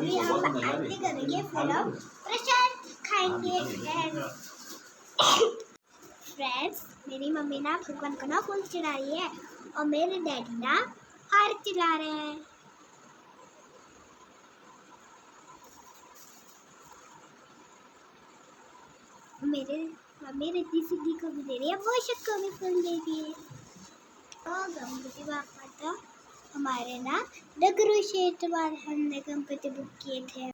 अभी हम आरती करेंगे, फिर हम प्रसाद खाएंगे। फ्रेंड्स, मेरी मम्मी ना भगवान को ना फूल चढ़ा रही है और मेरे डैडी ना आरती चला रहे हैं। मेरे मम्मी रिद्धि सिद्धि को भी दे रही है, वो सबको भी फूल दे दिए। और गणपति बापा तो हमारे ना डगरू क्षेत्र बार हमने गणपति बुक किए थे।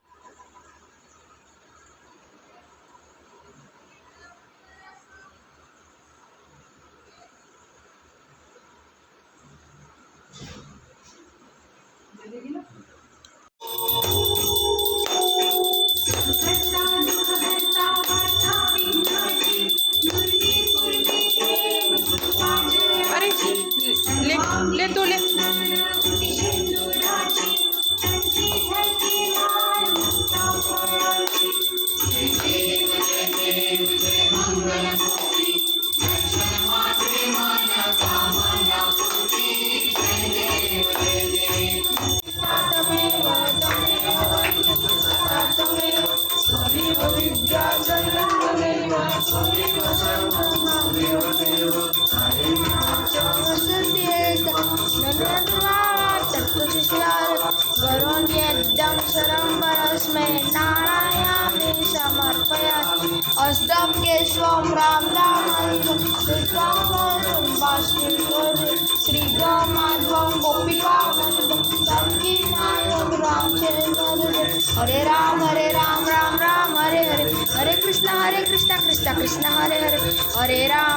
अरे ले तू ले। नारायणामि समर्पयामि अष्टम केशवम राम राम श्री माधवम गोपिका संकीर्तनाय राम हरे राम राम राम हरे हरे, हरे कृष्ण कृष्ण कृष्ण हरे हरे, हरे राम